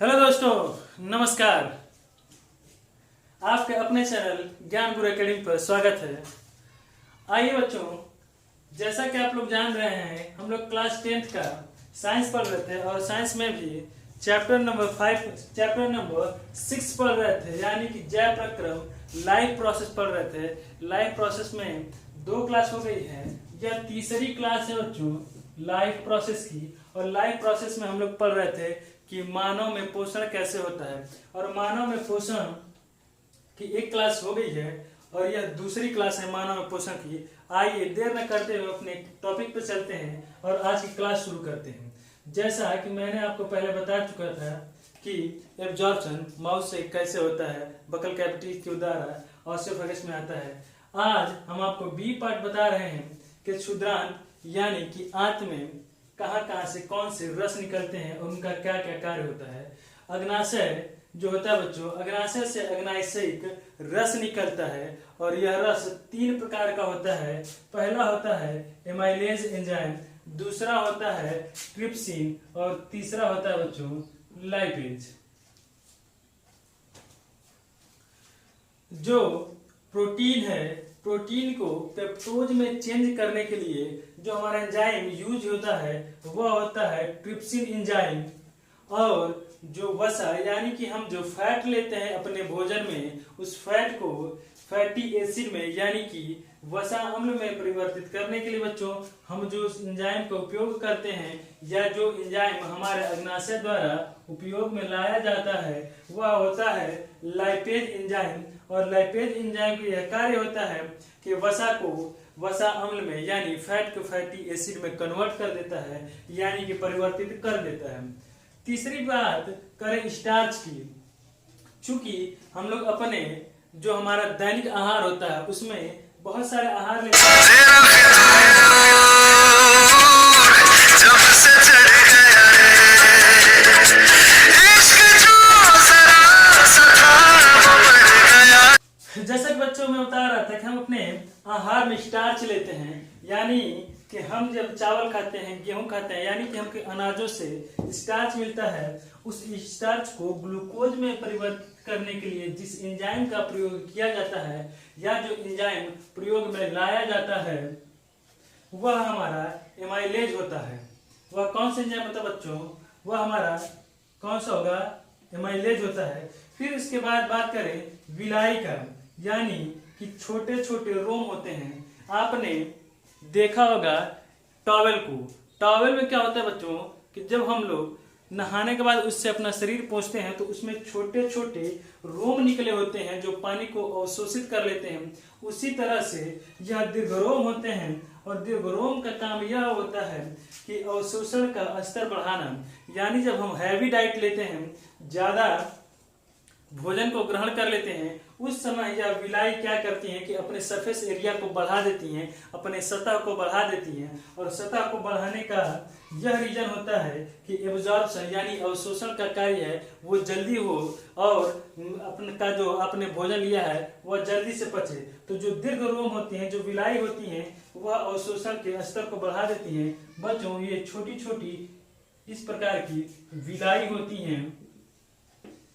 Hello दोस्तों, नमस्कार। आपके अपने चैनल ज्ञान गुरु एकेडमी पर स्वागत है। आइए बच्चों, जैसा कि आप लोग जान रहे हैं, हम लोग क्लास 10th का साइंस पढ़ रहे थे और साइंस में भी चैप्टर नंबर 6 पढ़ रहे थे, यानी कि जैव प्रक्रम लाइफ प्रोसेस पढ़ रहे थे। लाइफ प्रोसेस में 2 क्लास हो गई है, यह तीसरी क्लास है बच्चों लाइफ प्रोसेस की। और लाइफ प्रोसेस में हम लोग पढ़ रहे थे कि मानव में पोषण कैसे होता है, और मानव में पोषण की एक क्लास हो गई है और यह दूसरी क्लास है मानव में पोषण की। आइए देर न करते हुए अपने टॉपिक पे चलते हैं और आज की क्लास शुरू करते हैं। जैसा कि मैंने आपको पहले बता चुका था कि एब्जॉर्प्शन माउथ से कैसे होता है, बकल कैविटी के द्वारा ऑस्टियोफेगस में आता है। आज हम आपको बी पार्ट बता रहे हैं कि क्षुद्रांत यानी कि आंत में कहाँ से कौन से रस निकलते हैं और उनका क्या क्या कार्य होता है। अग्नाशय जो होता है बच्चों, अग्नाशय से अग्नाशयिक रस निकलता है और यह रस 3 प्रकार का होता है। पहला होता है एमाइलेज एंजाइम, दूसरा होता है ट्रिप्सिन और तीसरा होता है बच्चों लाइपेज। जो प्रोटीन है, प्रोटीन को पेप्टोज में चेंज करने के लिए जो हमारा एंजाइम यूज होता है वह होता है ट्रिप्सिन एंजाइम। और जो वसा यानी कि हम जो फैट लेते हैं अपने भोजन में, उस फैट को फैटी एसिड में यानी कि वसा अम्ल में परिवर्तित करने के लिए बच्चों हम जो एंजाइम का उपयोग करते हैं, या जो एंजाइम हमारे अग्नाशय द्वारा उपयोग में लाया जाता है वह होता है लाइपेज एंजाइम। और लाइपेज एंजाइम का यह कार्य होता है कि वसा को वसा अम्ल में यानी फैट को फैटी एसिड में कन्वर्ट कर देता है, यानी कि परिवर्तित कर देता है। तीसरी बात करें स्टार्च की। चूंकि हम लोग अपने जो हमारा दैनिक आहार होता है उसमें बहुत सारे आहार लेते हैं। जैसा कि बच्चों में बता रहा था कि हम अपने आहार में स्टार्च लेते हैं, यानी कि हम जब चावल खाते हैं, गेहूं खाते हैं, यानी कि हमके अनाजों से स्टार्च मिलता है। उस स्टार्च को ग्लूकोज में परिवर्तित करने के लिए जिस एंजाइम का प्रयोग किया जाता है या जो एंजाइम प्रयोग में लाया जाता है वह हमारा एमाइलेज होता है। वह कौन सा एंजाइम होता है बच्चों? वह हमारा कौन सा होगा? एमाइलेज होता है। फिर इसके बाद बात करें विलाई का, यानी कि छोटे छोटे रोम होते हैं। आपने देखा होगा टॉवेल को। टॉवेल में क्या होता है बच्चों कि जब हम लोग नहाने के बाद उससे अपना शरीर पोंछते हैं तो उसमें छोटे छोटे रोम निकले होते हैं जो पानी को अवशोषित कर लेते हैं। उसी तरह से यह दीर्घरोम होते हैं और दीर्घरोम का काम यह होता है कि अवशोषण का स्तर बढ़ाना। यानी जब हम हैवी डाइट लेते हैं, ज्यादा भोजन को ग्रहण कर लेते हैं, उस समय यह विलाई क्या करती हैं कि अपने सरफेस एरिया को बढ़ा देती हैं, अपने सतह को बढ़ा देती हैं। और सतह को बढ़ाने का यह रीजन होता है कि एब्जॉर्प्शन यानी अवशोषण का कार्य है वो जल्दी हो और अपने का जो आपने भोजन लिया है वह जल्दी से पचे। तो जो दीर्घ रोम होती हैं, जो विलाई होती हैं, वह अवशोषण के स्तर को बढ़ा देती हैं। बच्चों ये छोटी छोटी इस प्रकार की विलाई होती हैं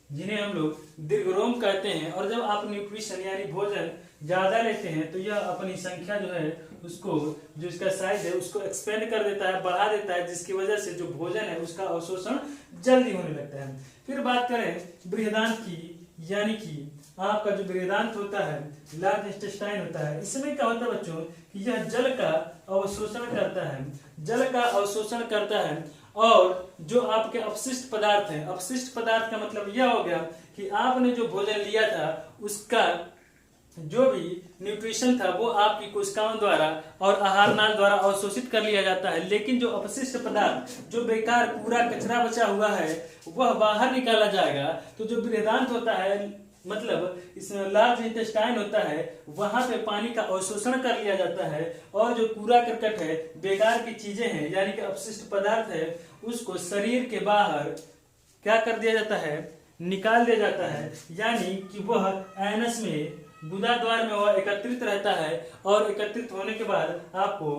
जिन्हें हम लोग दीर्घरोम कहते हैं। और जब आप न्यूट्रिशन यानी भोजन ज्यादा लेते हैं तो यह अपनी संख्या जो है उसको, जो इसका साइज है उसको एक्सपेंड कर देता है, बढ़ा देता है, जिसकी वजह से जो भोजन है उसका अवशोषण जल्दी होने लगता है। फिर बात करें बृहदांत की, यानी कि आपका जो बृहदांत होता है, लार्ज इंटेस्टाइन होता है, इसमें क्या होता है बच्चों कि यह जल का अवशोषण करता है, जल का अवशोषण करता है। और जो आपके अपशिष्ट पदार्थ हैं, अपशिष्ट पदार्थ का मतलब यह हो गया कि आपने जो भोजन लिया था उसका जो भी न्यूट्रिशन था वो आपकी कोशिकाओं द्वारा और आहार नाल द्वारा अवशोषित कर लिया जाता है। लेकिन जो अपशिष्ट पदार्थ, जो बेकार कूड़ा कचरा बचा हुआ है, वह बाहर निकाला जाएगा। तो जो बृहदांत होता है, मतलब इसमें लार्ज इंटेस्टाइन होता है, वहां पे पानी का अवशोषण कर लिया जाता है और जो कूड़ा करकट है, बेकार की चीजें हैं यानी कि अपशिष्ट पदार्थ है, उसको शरीर के बाहर क्या कर दिया जाता है? निकाल दिया जाता है। यानी कि वह एनस में, गुदा द्वार में वह एकत्रित रहता है और एकत्रित होने के बाद आपको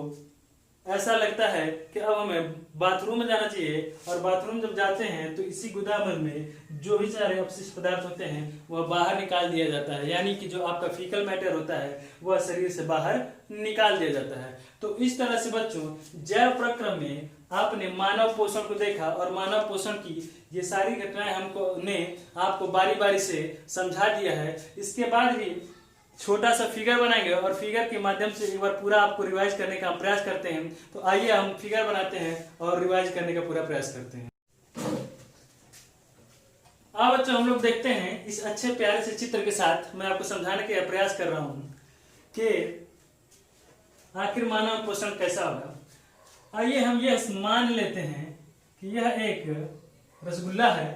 ऐसा लगता है कि अब हमें बाथरूम में जाना चाहिए, और बाथरूम जब जाते हैं तो इसी गोदामन में जो भी सारे अपशिष्ट पदार्थ होते हैं वह बाहर निकाल दिया जाता है, यानी कि जो आपका फीकल मैटर होता है वह शरीर से बाहर निकाल दिया जाता है। तो इस तरह से बच्चों जैव प्रक्रम में आपने मानव पोषण को देखा, और मानव पोषण की ये सारी घटनाएं आपको बारी बारी से समझा दिया है। इसके बाद भी छोटा सा फिगर बनाएंगे, और फिगर के माध्यम से एक बार पूरा आपको रिवाइज करने का प्रयास करते हैं। तो आइए हम फिगर बनाते हैं और रिवाइज करने का पूरा प्रयास करते हैं। अब बच्चों हम लोग देखते हैं इस अच्छे प्यारे से चित्र के साथ मैं आपको समझाने का प्रयास कर रहा हूं कि आखिर मानव पोषण कैसा होगा। आइए हम यह मान लेते हैं कि यह एक रसगुल्ला है।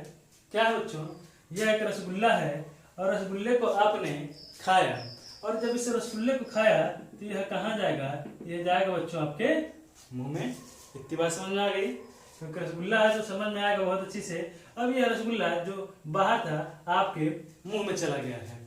क्या है बच्चों? यह एक रसगुल्ला है, और रसगुल्ले को आपने खाया, और जब इस रसगुल्ले को खाया तो यह कहाँ जाएगा? यह जाएगा बच्चों आपके मुंह में। इतनी बात समझ में आ गई? क्योंकि रसगुल्ला है तो समझ में आएगा बहुत अच्छी से। अब यह रसगुल्ला जो बाहर था आपके मुंह में चला गया है।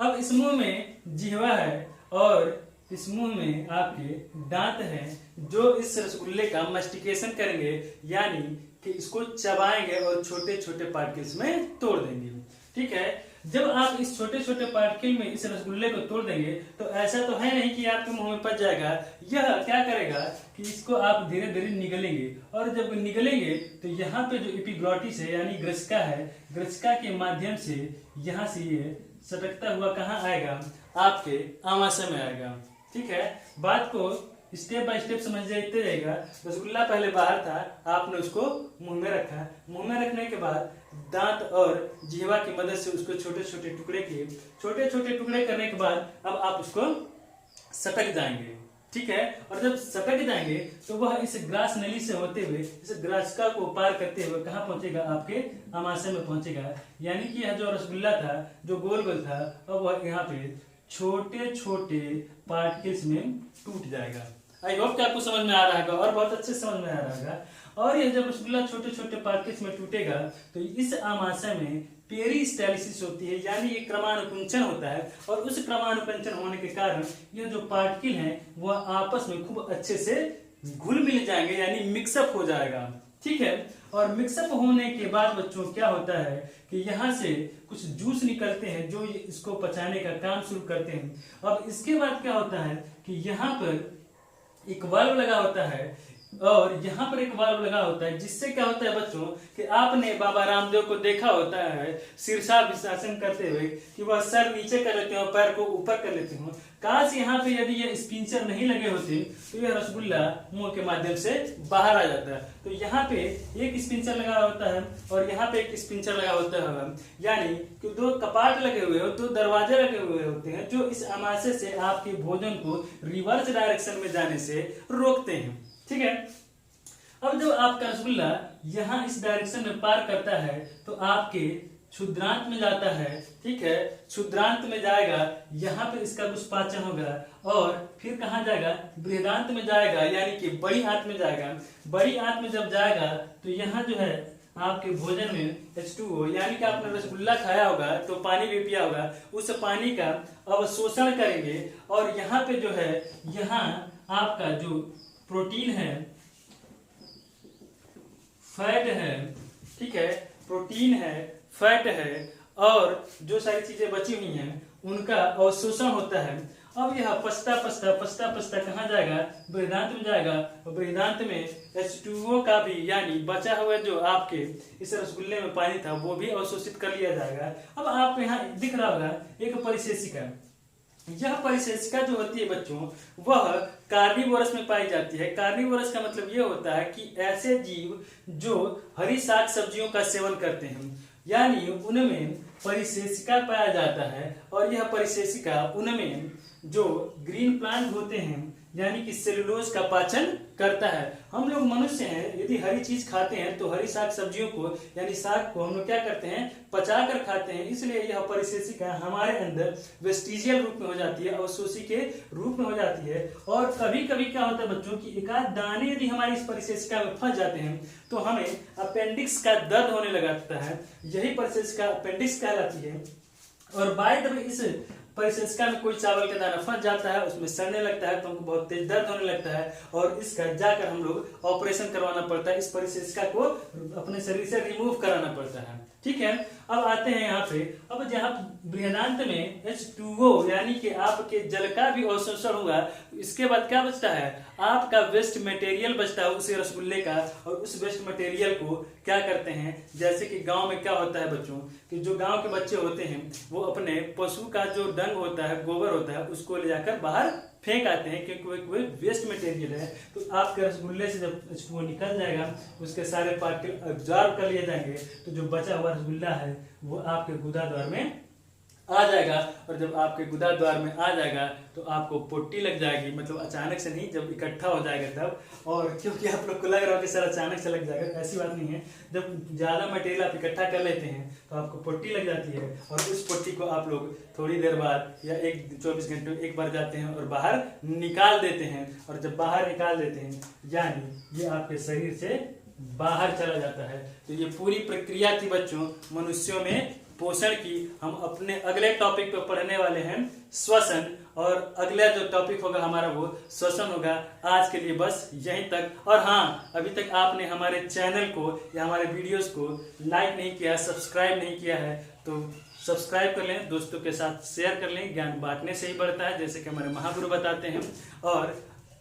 अब इस मुंह में जिह्वा है, और इस मुंह में आपके दांत हैं जो इस रसगुल्ले का मास्टिकेशन करेंगे, यानी कि इसको चबाएंगे और छोटे छोटे पार्टिकल्स में तोड़ देंगे। ठीक है, जब आप इस छोटे छोटे पार्टिकल में इस रसगुल्ले को तोड़ देंगे तो ऐसा तो है नहीं कि आपके मुंह में पच जाएगा। यह क्या करेगा कि इसको आप धीरे धीरे निगलेंगे, और जब निगलेंगे तो यहाँ पे जो एपिग्लॉटिस है यानी ग्रसिका है, ग्रसिका के माध्यम से यहाँ से ये सटकता हुआ कहाँ आएगा? आपके आमाशय में आएगा। ठीक है, बात को स्टेप बाय स्टेप समझ जाते रहेगा। रसगुल्ला पहले बाहर था, आपने उसको मुंह में रखा। मुंह में रखने के बाद दांत और जिह्वा की मदद से उसको छोटे छोटे टुकड़े किए। छोटे छोटे टुकड़े करने के बाद अब आप उसको सटक जाएंगे। ठीक है, और जब सटक जाएंगे तो वह इस ग्रास नली से होते हुए इस ग्रासिका को पार करते हुए कहाँ पहुंचेगा? आपके आमाशय में पहुंचेगा। यानी कि यह जो रसगुल्ला था जो गोल गोल था, अब वह यहाँ पे छोटे छोटे पार्टिकल्स में टूट जाएगा। आई होप कि आपको समझ में आ रहा होगा, और बहुत अच्छे समझ में आ रहा होगा। और यह जब रसगुल्ला छोटे छोटे पार्टिकल्स में टूटेगा तो इस आमाशय में पेरिस्टालिसिस होती है, यानी ये क्रमानुकुंचन होता है, और उस क्रमानुकुंचन होने के कारण यह जो पार्टिकल हैं वह आपस में खूब अच्छे से घुल मिल जाएंगे, यानी मिक्सअप हो जाएगा। ठीक है, और मिक्सअप होने के बाद बच्चों क्या होता है कि यहाँ से कुछ जूस निकलते हैं जो इसको पचाने का काम शुरू करते हैं। अब इसके बाद क्या होता है कि यहाँ पर एक वाल्व लगा होता है, और यहाँ पर एक वाल्व लगा होता है, जिससे क्या होता है बच्चों कि आपने बाबा रामदेव को देखा होता है शीर्षासन करते हुए कि वह सर नीचे कर लेते हो, पैर को ऊपर कर लेते हो। काश यहाँ पे यदि ये स्पिंचर नहीं लगे होते तो यह रसगुल्ला मुंह के माध्यम से बाहर आ जाता है। तो यहाँ पे एक स्पिंचर लगा होता है और यहाँ पे एक स्पिंचर लगा होता है, यानी कि दो कपाट लगे हुए हो, दो दरवाजे लगे हुए होते हैं जो इस आमाशय से आपके भोजन को रिवर्स डायरेक्शन में जाने से रोकते हैं। ठीक है, अब जब आपका रसगुल्ला यहाँ इस डायरेक्शन में पार करता है तो आपके क्षुद्रांत में जाता है। ठीक है, क्षुद्रांत में जाएगा, यहाँ पे इसका कुछ पाचन होगा, और फिर कहाँ जाएगा? बृहदांत में जाएगा, यानी कि बड़ी आंत में जाएगा। बड़ी आंत में जब जाएगा तो यहाँ जो है आपके भोजन में H2O, यानी कि आपने रसगुल्ला खाया होगा तो पानी भी पिया होगा, उस पानी का अवशोषण करेंगे, और यहाँ पे जो है यहाँ आपका जो प्रोटीन है, फैट है, ठीक है, प्रोटीन है, फैट है, और जो सारी चीजें बची हुई हैं उनका अवशोषण होता है। अब यह पचता पचता कहाँ जाएगा? बृहदांत में जाएगा, और बृहदांत में H2O का भी, यानी बचा हुआ जो आपके इस रसगुल्ले में पानी था वो भी अवशोषित कर लिया जाएगा। अब आपको यहाँ दिख रहा होगा एक परिशेषिका। यह परिशेषिका जो होती है बच्चों वह कार्निवोरस में पाई जाती है। कार्निवोरस का मतलब यह होता है कि ऐसे जीव जो हरी साग सब्जियों का सेवन करते हैं, यानी उनमें परिशेषिका पाया जाता है। और यह परिशेषिका उनमें जो ग्रीन प्लांट होते हैं यानी कि सेलुलोज का पाचन करता है। हम लोग मनुष्य हैं, यदि हरी चीज खाते हैं तो हरी साग सब्जियों को यानी साग को हम लोग क्या करते हैं? पचा कर खाते हैं। इसलिए यह परिशेषिका हमारे अंदर वेस्टिजियल रूप में हो जाती है, अवशोषी के रूप में हो जाती है। और कभी कभी क्या होता है बच्चों की एकाध दाने यदि हमारी इस परिशेषिका में फंस जाते हैं तो हमें अपेंडिक्स का दर्द होने लगता है। यही परिशेषिका अपेंडिक्स कहलाती है। और बाय द वे इस परिसेचका में कोई चावल का दाना फंस जाता है, उसमें सड़ने लगता है तो हमको बहुत तेज दर्द होने लगता है और इसका जाकर हम लोग ऑपरेशन करवाना पड़ता है, इस परिसेचका को अपने शरीर से रिमूव कराना पड़ता है। ठीक है, अब आते हैं यहाँ पे, अब जहाँ बृहदान्त में H2O यानी कि आपके जल का भी अवशोषण हुआ, इसके बाद क्या बचता है, आपका वेस्ट मटेरियल बचता है उस रसगुल्ले का, और उस वेस्ट मटेरियल को क्या करते हैं, जैसे कि गांव में क्या होता है बच्चों, कि जो गांव के बच्चे होते हैं वो अपने पशु का जो डंग होता है, गोबर होता है, उसको ले जाकर बाहर फेंक आते हैं क्योंकि वो वेस्ट मटेरियल है। तो आपके रसगुल्ले से जब वो निकल जाएगा, उसके सारे पार्टिकल अब्जॉर्ब कर लिए जाएंगे, तो जो बचा हुआ रसगुल्ला है वो आपके गुदा द्वार में आ जाएगा, और जब आपके गुदा द्वार में आ जाएगा तो आपको पोटी लग जाएगी, मतलब अचानक से नहीं, जब इकट्ठा हो जाएगा तब। और क्योंकि आप लोग को लग रहा हो कि सर अचानक से लग जाएगा, ऐसी बात नहीं है, जब ज्यादा मटेरियल आप इकट्ठा कर लेते हैं तो आपको पोटी लग जाती है, और उस पोटी को आप लोग थोड़ी देर बाद या 24 घंटे में एक बार जाते हैं और बाहर निकाल देते हैं, और जब बाहर निकाल देते हैं यानी ये आपके शरीर से बाहर चला जाता है। तो ये पूरी प्रक्रिया थी बच्चों मनुष्यों में पोषण की। हम अपने अगले टॉपिक पे पढ़ने वाले हैं श्वसन, और अगला जो टॉपिक होगा हमारा वो श्वसन होगा। आज के लिए बस यहीं तक। और हाँ, अभी तक आपने हमारे चैनल को या हमारे वीडियोस को लाइक नहीं किया, सब्सक्राइब नहीं किया है, तो सब्सक्राइब कर लें, दोस्तों के साथ शेयर कर लें, ज्ञान बांटने से ही बढ़ता है, जैसे कि हमारे महागुरु बताते हैं। और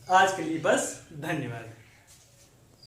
आज के लिए बस धन्यवाद।